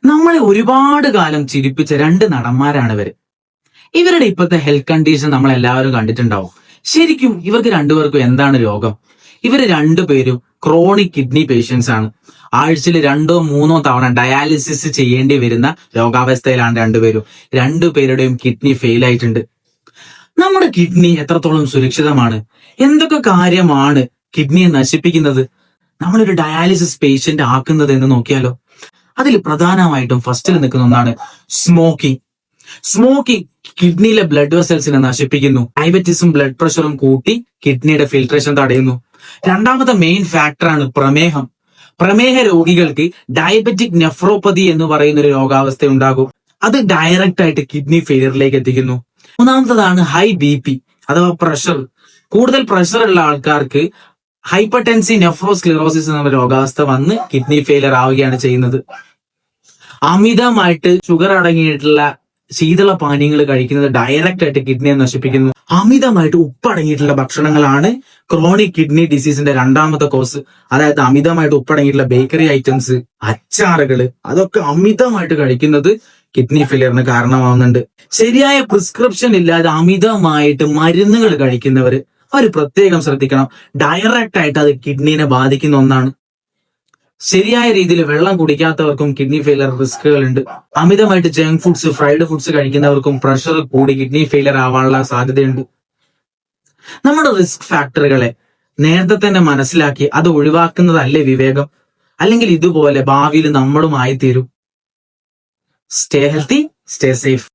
നമ്മളെ ഒരുപാട് കാലം ചിരിപ്പിച്ച രണ്ട് നടന്മാരാണ് ഇവര്. ഇവരുടെ ഇപ്പോഴത്തെ ഹെൽത്ത് കണ്ടീഷൻ നമ്മൾ എല്ലാവരും കണ്ടിട്ടുണ്ടാവും. ശരിക്കും ഇവർക്ക് രണ്ടുപേർക്കും എന്താണ് രോഗം? ഇവര് രണ്ടുപേരും ക്രോണിക് കിഡ്നി പേഷ്യൻസ് ആണ്. ആഴ്ചയിൽ 2-3 തവണ ഡയാലിസിസ് ചെയ്യേണ്ടി വരുന്ന രോഗാവസ്ഥയിലാണ് രണ്ടുപേരും. രണ്ടുപേരുടെയും കിഡ്നി ഫെയിൽ ആയിട്ടുണ്ട്. നമ്മുടെ കിഡ്നി എത്രത്തോളം സുരക്ഷിതമാണ്? എന്തൊക്കെ കാര്യമാണ് കിഡ്നിയെ നശിപ്പിക്കുന്നത്? നമ്മളൊരു ഡയാലിസിസ് പേഷ്യന്റ് ആക്കുന്നത് എന്ന് നോക്കിയാലോ? അതിൽ പ്രധാനമായിട്ടും ഫസ്റ്റിൽ നിൽക്കുന്ന ഒന്നാണ് സ്മോക്കിംഗ്. സ്മോക്കിംഗ് കിഡ്നിയിലെ ബ്ലഡ് വെസൽസിനെ നശിപ്പിക്കുന്നു. ഡയബറ്റീസും ബ്ലഡ് പ്രഷറും കൂട്ടി കിഡ്നിയുടെ ഫിൽട്രേഷൻ തടയുന്നു. രണ്ടാമത്തെ മെയിൻ ഫാക്ടറാണ് പ്രമേഹം. പ്രമേഹ രോഗികൾക്ക് ഡയബറ്റിക് നെഫ്രോപ്പതി എന്ന് പറയുന്ന ഒരു രോഗാവസ്ഥ ഉണ്ടാകും. അത് ഡയറക്റ്റ് ആയിട്ട് കിഡ്നി ഫെയിലിയറിലേക്ക് എത്തിക്കുന്നു. മൂന്നാമത്തതാണ് ഹൈ BP അഥവാ പ്രഷർ. കൂടുതൽ പ്രഷർ ഉള്ള ആൾക്കാർക്ക് ഹൈപ്പർടെൻസി നെഫ്രോസ്ക്ലിറോസിസ് എന്ന രോഗാവസ്ഥ വന്ന് കിഡ്നി ഫെയിലിയർ ആവുകയാണ് ചെയ്യുന്നത്. അമിതമായിട്ട് ഷുഗർ അടങ്ങിയിട്ടുള്ള ശീതള പാനീയങ്ങൾ കഴിക്കുന്നത് ഡയറക്റ്റ് ആയിട്ട് കിഡ്നിയെ നശിപ്പിക്കുന്നു. അമിതമായിട്ട് ഉപ്പടങ്ങിയിട്ടുള്ള ഭക്ഷണങ്ങളാണ് ക്രോണിക് കിഡ്നി ഡിസീസിന്റെ രണ്ടാമത്തെ കോസ്. അതായത് അമിതമായിട്ട് ഉപ്പടങ്ങിയിട്ടുള്ള ബേക്കറി ഐറ്റംസ്, അച്ചാറുകള്, അതൊക്കെ അമിതമായിട്ട് കഴിക്കുന്നത് കിഡ്നി ഫെയിലിയറിന് കാരണമാവുന്നുണ്ട്. ശരിയായ പ്രിസ്ക്രിപ്ഷൻ ഇല്ലാതെ അമിതമായിട്ട് മരുന്നുകൾ കഴിക്കുന്നവര് അവർ പ്രത്യേകം ശ്രദ്ധിക്കണം. ഡയറക്റ്റ് ആയിട്ട് അത് കിഡ്നീനെ ബാധിക്കുന്ന ഒന്നാണ്. ശരിയായ രീതിയിൽ വെള്ളം കുടിക്കാത്തവർക്കും കിഡ്നി ഫെയിലിയർ റിസ്കുകൾ ഉണ്ട്. അമിതമായിട്ട് ജങ്ക് ഫുഡ്സ്, ഫ്രൈഡ് ഫുഡ്സ് കഴിക്കുന്നവർക്കും പ്രഷർ കൂടി കിഡ്നി ഫെയിലിയർ ആവാനുള്ള സാധ്യതയുണ്ട്. നമ്മുടെ റിസ്ക് ഫാക്ടറുകളെ നേരത്തെ തന്നെ മനസ്സിലാക്കി അത് ഒഴിവാക്കുന്നതല്ലേ വിവേകം? അല്ലെങ്കിൽ ഇതുപോലെ ഭാവിയിൽ നമ്മളുമായി തീരും. Stay healthy, stay safe.